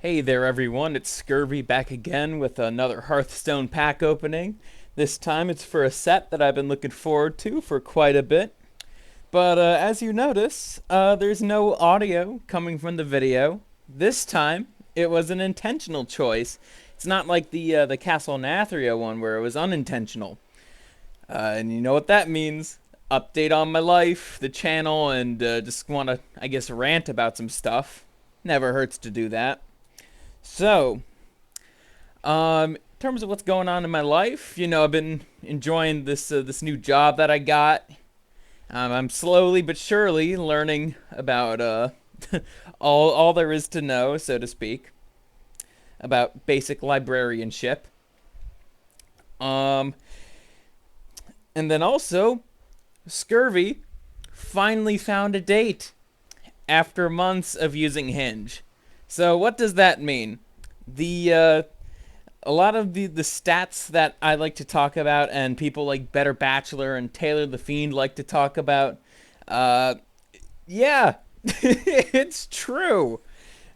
Hey there, everyone. It's Scurvy back again with another Hearthstone pack opening. This time it's for a set that I've been looking forward to for quite a bit. But as you notice, there's no audio coming from the video. This time it was an intentional choice. It's not like the Castle Nathria one where it was unintentional. And you know what that means. Update on my life, the channel, and just want to, I guess, rant about some stuff. Never hurts to do that. So, in terms of what's going on in my life, I've been enjoying this new job that I got. I'm slowly but surely learning about all there is to know, so to speak, about basic librarianship. Um, and then also, Scurvy finally found a date after months of using Hinge. So what does that mean? The A lot of the stats that I like to talk about, and people like Better Bachelor and Taylor the Fiend like to talk about, uh, yeah, it's true.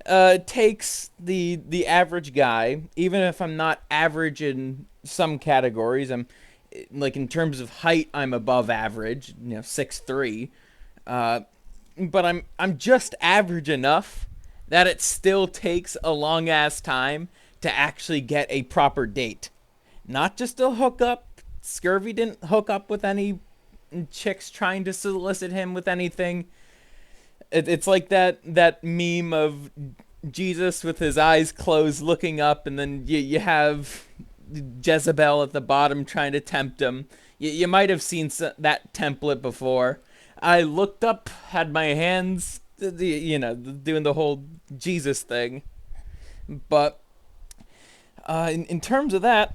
It takes the average guy, even if I'm not average in some categories. I'm like in terms of height, I'm above average. 6'3". Uh, but I'm just average enough that it still takes a long ass time to actually get a proper date. Not just a hookup. Scurvy didn't hook up with any chicks trying to solicit him with anything. It's like that meme of Jesus with his eyes closed looking up, and then you have Jezebel at the bottom trying to tempt him. You might have seen that template before. I looked up, had my hands, doing the whole Jesus thing. But in terms of that,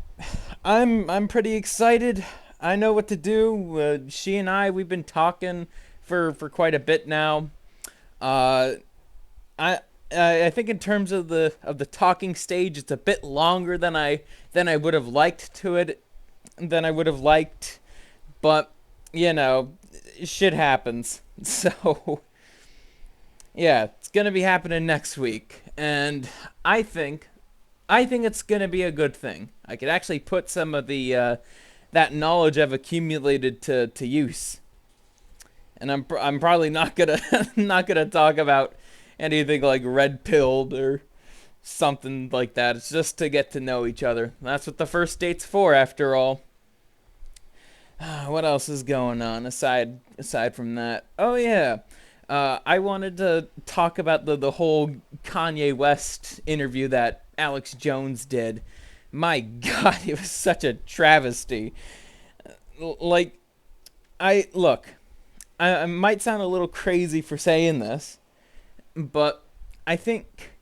I'm pretty excited. I know what to do. She and we've been talking for quite a bit now. Uh, I I think in terms of the talking stage, it's a bit longer than I would have liked to it than I would have liked, but you know, shit happens. So yeah, it's gonna be happening next week, and I think I think it's gonna be a good thing. I could actually put some of the that knowledge I've accumulated to use, and I'm probably not gonna not gonna talk about anything like red pilled or something like that. It's just to get to know each other. That's what the first date's for, after all. What else is going on aside from that? Oh yeah, I wanted to talk about the whole Kanye West interview that Alex Jones did. My God, it was such a travesty. Like, I look, I might sound a little crazy for saying this, but I think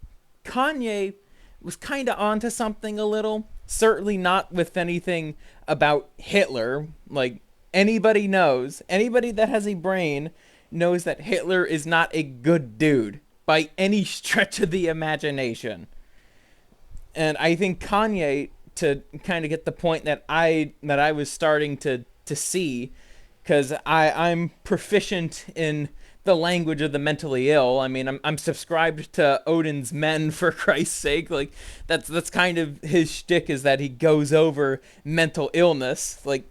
Kanye was kind of onto something a little. Certainly not with anything about Hitler. Like, anybody that has a brain knows that Hitler is not a good dude by any stretch of the imagination. And I think Kanye, to kind of get the point that I was starting to see, because I'm proficient in the language of the mentally ill. I mean, I'm subscribed to Odin's Men, for Christ's sake. Like, that's kind of his shtick, is that he goes over mental illness. Like,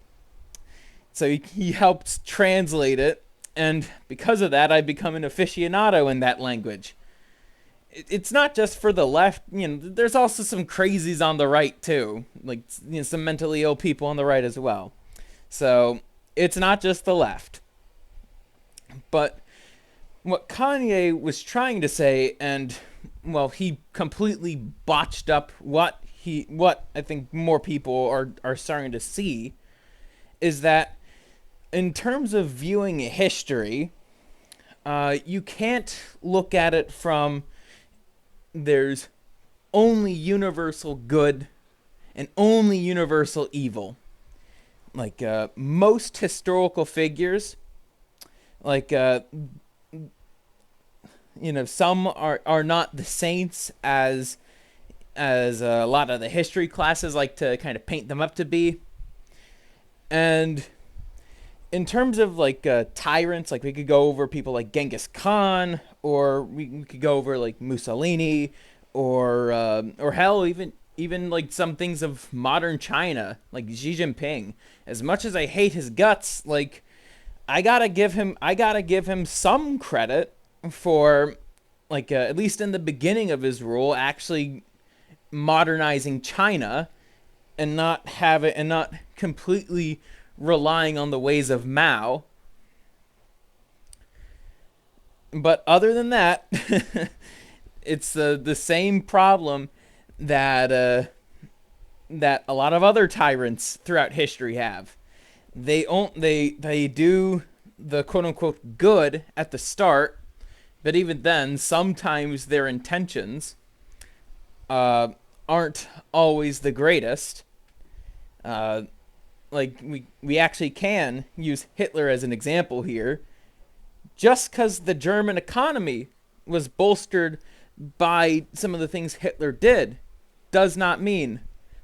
so he helps translate it, and because of that, I become an aficionado in that language. It's not just for the left. There's also some crazies on the right too, like, some mentally ill people on the right as well. So it's not just the left. But what Kanye was trying to say, and well, he completely botched up what I think more people are starting to see, is that in terms of viewing history, you can't look at it from there's only universal good and only universal evil. Like, most historical figures, like, some are not the saints as a lot of the history classes like to kind of paint them up to be. And in terms of like tyrants, like, we could go over people like Genghis Khan, or we could go over like Mussolini, or hell, even like some things of modern China, like Xi Jinping. As much as I hate his guts, like I gotta give him some credit for like at least in the beginning of his rule, actually modernizing China and not completely relying on the ways of Mao. But other than that, it's the same problem that that a lot of other tyrants throughout history have. They do the quote unquote good at the start, but even then, sometimes their intentions aren't always the greatest. Uh, like we actually can use Hitler as an example here. Just because the German economy was bolstered by some of the things Hitler did, does not mean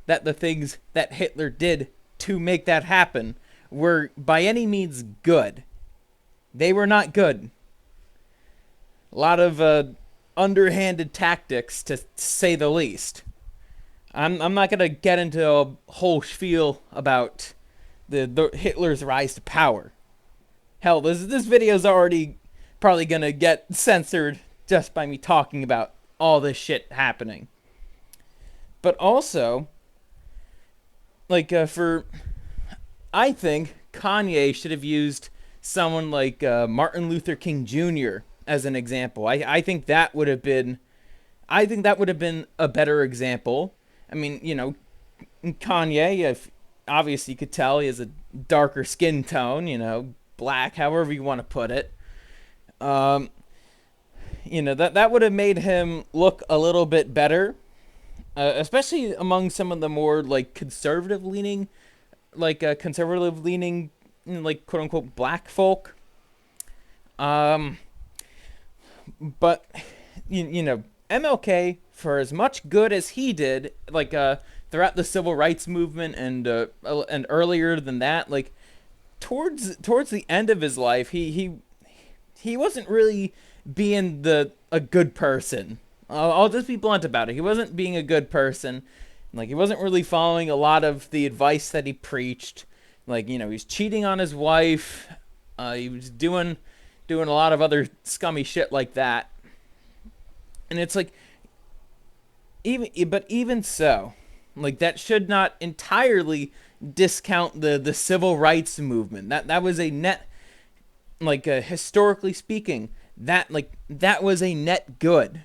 that the things that Hitler did to make that happen were by any means good. They were not good. A lot of underhanded tactics, to say the least. I'm not gonna get into a whole spiel about the Hitler's rise to power. Hell, this video's already probably gonna get censored just by me talking about all this shit happening. But also, like I think Kanye should have used someone like Martin Luther King Jr. as an example. I think that would have been, I think that would have been a better example. I mean, you know, Kanye, if obviously you could tell he has a darker skin tone, you know, black, however you want to put it. You know, that would have made him look a little bit better, especially among some of the more like conservative leaning, like quote unquote black folk. But you know, MLK, for as much good as he did, like throughout the civil rights movement and earlier than that, like towards the end of his life, he wasn't really being a good person. I'll just be blunt about it. He wasn't being a good person. Like, he wasn't really following a lot of the advice that he preached. Like, you know, he's cheating on his wife. He was doing a lot of other scummy shit like that. And it's like, even so, like, that should not entirely discount the civil rights movement. That was a net, like, historically speaking, that was a net good.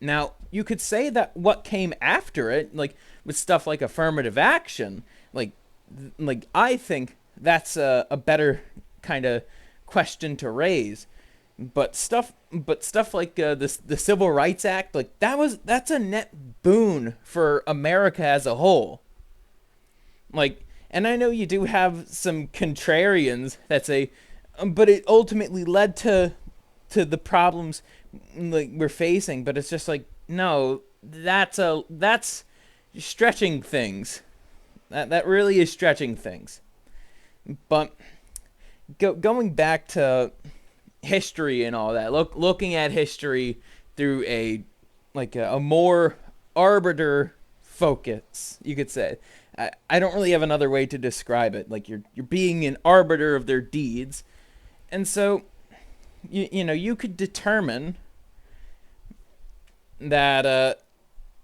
Now, you could say that what came after it, like with stuff like affirmative action, like I think that's a better kind of question to raise. But stuff like the Civil Rights Act, like that's a net boon for America as a whole. Like, and I know you do have some contrarians that say, but it ultimately led to the problems like we're facing. But it's just like, no, that's stretching things. That really is stretching things. But going back to history and all that, looking at history through a more arbiter focus, you could say. I don't really have another way to describe it. Like, you're being an arbiter of their deeds, and so you know, you could determine that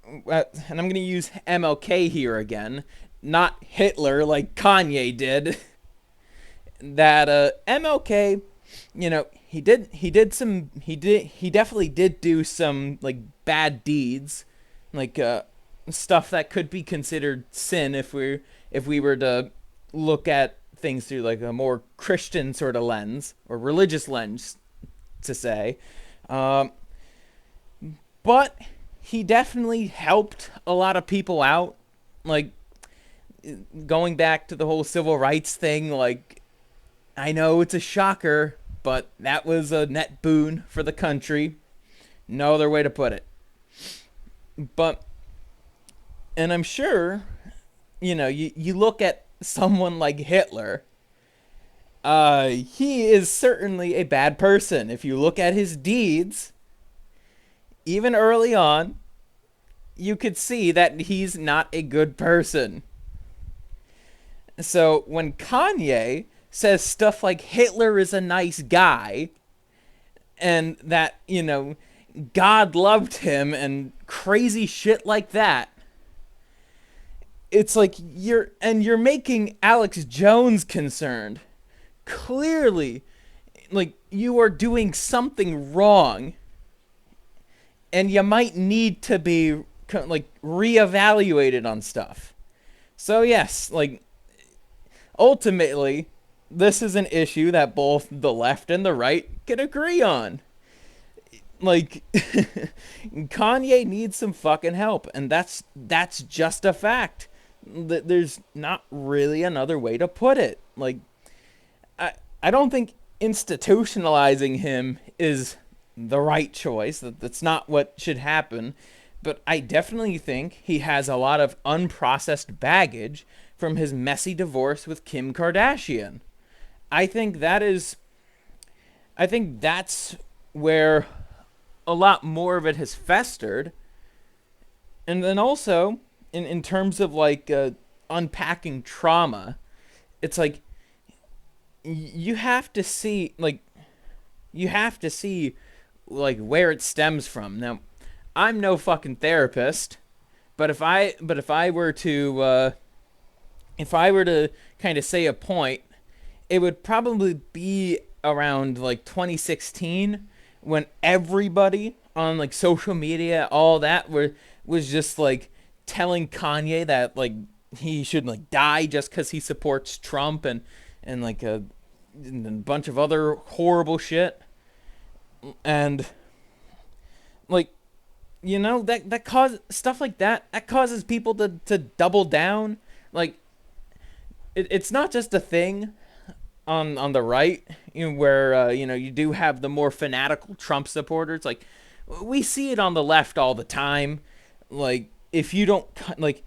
and I'm going to use MLK here again, not Hitler like Kanye did. That MLK, you know, he definitely did do some like bad deeds, like stuff that could be considered sin if we were to look at things through like a more Christian sort of lens or religious lens, to say. But he definitely helped a lot of people out. Like, going back to the whole civil rights thing, like, I know it's a shocker, but that was a net boon for the country. No other way to put it. But, and I'm sure, you know, you look at someone like Hitler, he is certainly a bad person. If you look at his deeds, even early on, you could see that he's not a good person. So when Kanye says stuff like Hitler is a nice guy and that, God loved him and crazy shit like that, it's like you're making Alex Jones concerned. Clearly, like, you are doing something wrong and you might need to be like reevaluated on stuff. So yes, like, ultimately this is an issue that both the left and the right can agree on. Like, Kanye needs some fucking help, and that's just a fact. There's not really another way to put it. Like, I don't think institutionalizing him is the right choice. That's not what should happen. But I definitely think he has a lot of unprocessed baggage from his messy divorce with Kim Kardashian. I think that's where a lot more of it has festered. And then also, in terms of like unpacking trauma, it's like you have to see like where it stems from. Now, I'm no fucking therapist, but if I were to kind of say a point, it would probably be around like 2016, when everybody on like social media, all that, was just like telling Kanye that like he should like die just because he supports Trump and like and a bunch of other horrible shit. And like, that cause stuff like that causes people to double down. Like, it's not just a thing on the right, where you do have the more fanatical Trump supporters. Like, we see it on the left all the time. Like, if you don't like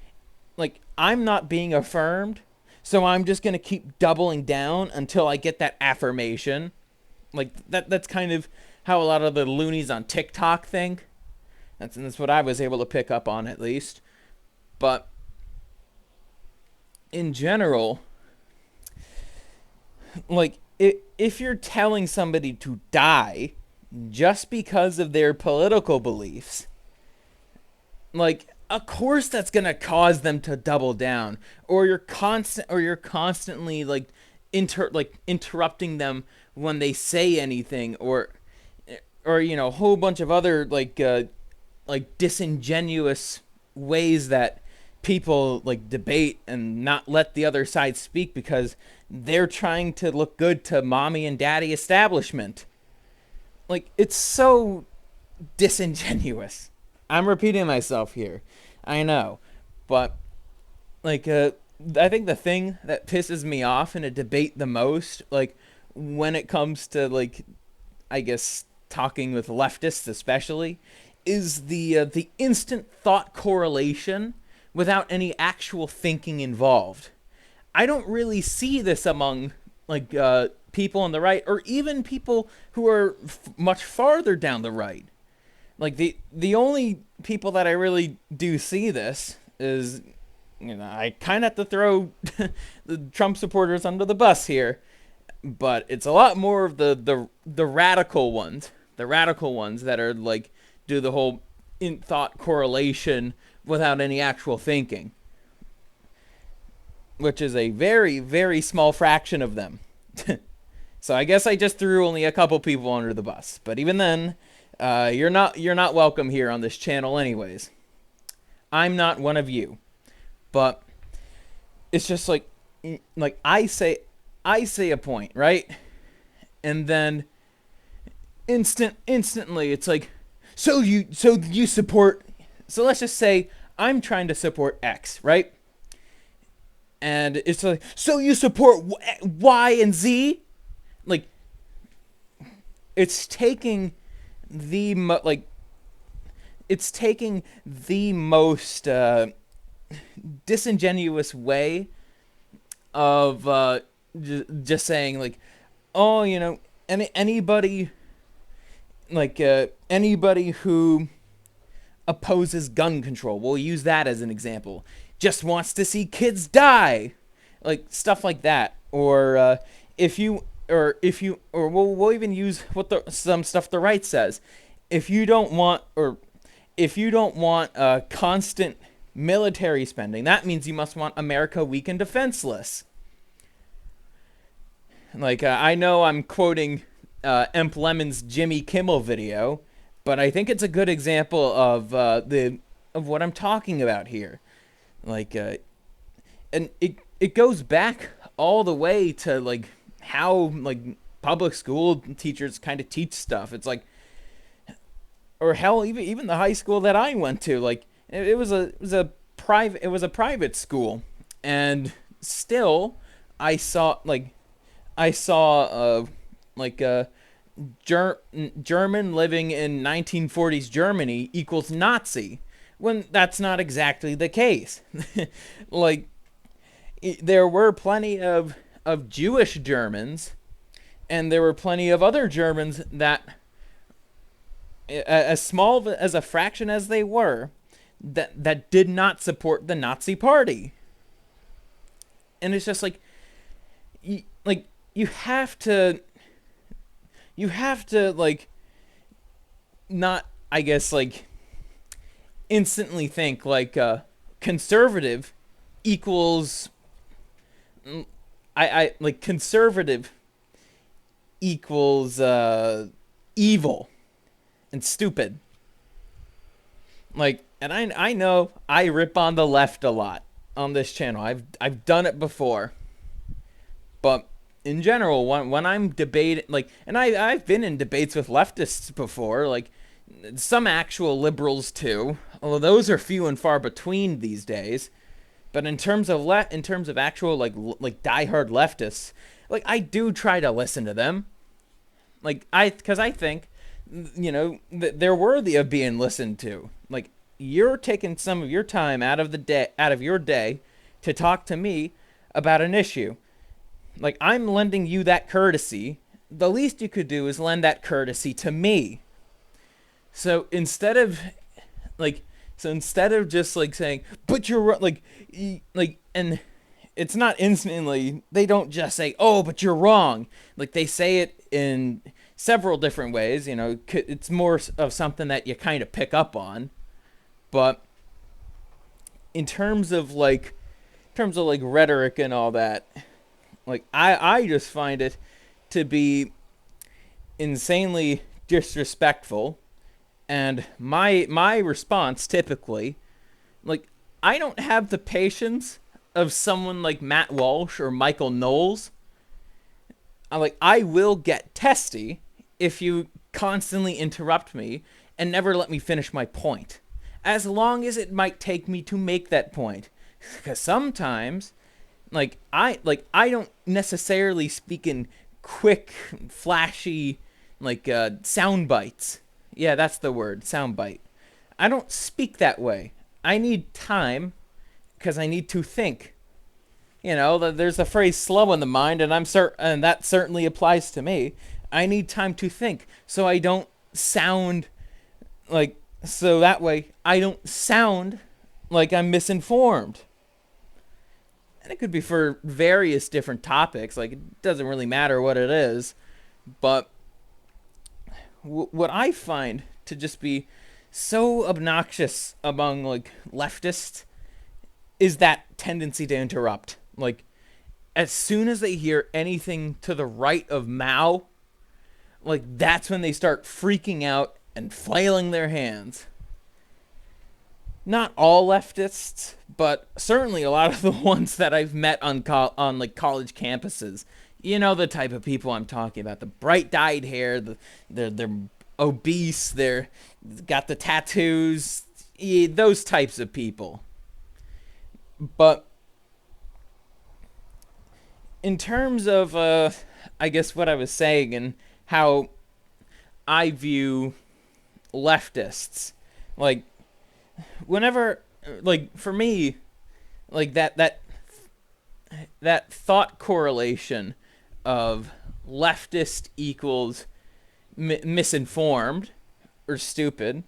I'm not being affirmed, so I'm just gonna keep doubling down until I get that affirmation. Like, that's kind of how a lot of the loonies on TikTok think. That's what I was able to pick up on, at least. But in general, like, if you're telling somebody to die just because of their political beliefs, like, of course that's gonna cause them to double down, or you're constantly like interrupting them when they say anything, or a whole bunch of other like disingenuous ways that people like debate and not let the other side speak because they're trying to look good to mommy and daddy establishment. Like, it's so disingenuous. I'm repeating myself here, I know, but like I think the thing that pisses me off in a debate the most, like when it comes to like, I guess, talking with leftists especially, is the instant thought correlation without any actual thinking involved. I don't really see this among like people on the right, or even people who are much farther down the right. Like, the only people that I really do see this is, I kind of have to throw the Trump supporters under the bus here, but it's a lot more of the radical ones, that are like, do the whole in thought correlation without any actual thinking, which is a very, very small fraction of them. So I guess I just threw only a couple people under the bus, but even then, you're not welcome here on this channel anyways. I'm not one of you. But it's just like I say a point, right? And then instantly it's like, so you support, so let's just say I'm trying to support X, right? And it's like, so you support Y and Z? Like, it's taking the most disingenuous way of just saying like, oh, anybody who opposes gun control. We'll use that as an example. Just wants to see kids die, like stuff like that. Or we'll even use what some stuff the right says. If you don't want constant military spending, that means you must want America weak and defenseless. Like, I know I'm quoting Emp Lemon's Jimmy Kimmel video, but I think it's a good example of what I'm talking about here. Like, and it goes back all the way to like how like public school teachers kind of teach stuff. It's like, or hell, even the high school that I went to, like it was a private school, and still I saw German living in 1940s Germany equals Nazi, when that's not exactly the case. Like, there were plenty of Jewish Germans, and there were plenty of other Germans that, as small as a fraction as they were, that did not support the Nazi Party. And it's just like, you have to like not, I guess, like instantly think like conservative equals I like conservative equals evil and stupid. Like, and I know I rip on the left a lot on this channel. I've done it before. But in general, when I'm debating, like, and I've been in debates with leftists before, like some actual liberals too, although those are few and far between these days. But in terms of actual like diehard leftists, like I do try to listen to them, like because I think, they're worthy of being listened to. Like, you're taking some of your time out of your day to talk to me about an issue. Like, I'm lending you that courtesy. The least you could do is lend that courtesy to me. So instead of just like saying, but you're like, and it's not instantly, they don't just say, oh, but you're wrong. Like, they say it in several different ways. It's more of something that you kind of pick up on. But in terms of like rhetoric and all that, like, I just find it to be insanely disrespectful. And my response typically, like, I don't have the patience of someone like Matt Walsh or Michael Knowles. I will get testy if you constantly interrupt me and never let me finish my point, as long as it might take me to make that point. Because sometimes, I don't necessarily speak in quick, flashy, sound bites. Yeah, that's the word, soundbite. I don't speak that way. I need time because I need to think. There's the phrase "slow in the mind," and and that certainly applies to me. I need time to think, so I don't sound so that way I don't sound like I'm misinformed. And it could be for various different topics. Like, it doesn't really matter what it is, but what I find to just be so obnoxious among leftists is that tendency to interrupt. Like, as soon as they hear anything to the right of Mao, that's when they start freaking out and flailing their hands. Not all leftists, but certainly a lot of the ones that I've met on college campuses. The type of people I'm talking about. The bright dyed hair, they're obese, they're got the tattoos, those types of people. But in terms of I guess what I was saying and how I view leftists, whenever, for me, that thought correlation of leftist equals misinformed or stupid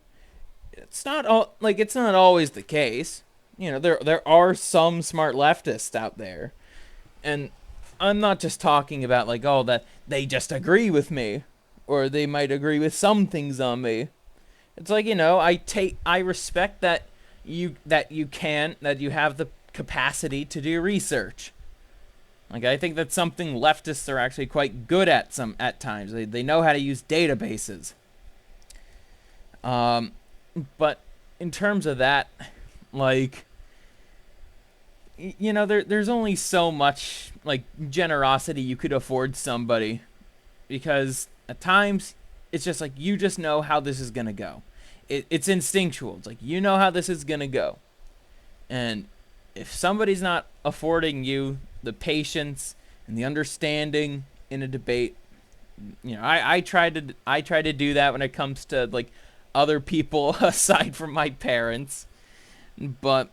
it's not all like it's not always the case. You know, there are some smart leftists out there, and I'm not just talking about like, oh, that they just agree with me, or they might agree with some things on me. It's like, I respect that you have the capacity to do research. Like, I think that's something leftists are actually quite good at at times. They know how to use databases. Um, but in terms of that, like, there's only so much like generosity you could afford somebody, because at times it's just like you just know how this is gonna go. It's instinctual. It's like you know how this is gonna go, and if somebody's not affording you the patience and the understanding in a debate, I try to do that when it comes to like other people aside from my parents. But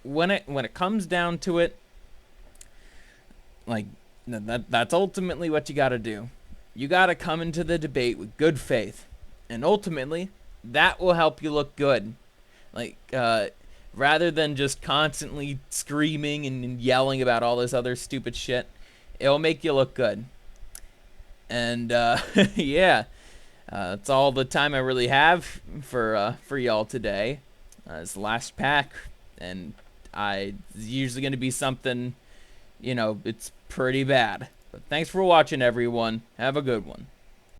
when it comes down to it, like that's ultimately what you got to do. You got to come into the debate with good faith, and ultimately that will help you look good. Like rather than just constantly screaming and yelling about all this other stupid shit, it will make you look good. And yeah, that's all the time I really have for y'all today. It's the last pack, and it's usually going to be something, it's pretty bad. But thanks for watching, everyone. Have a good one.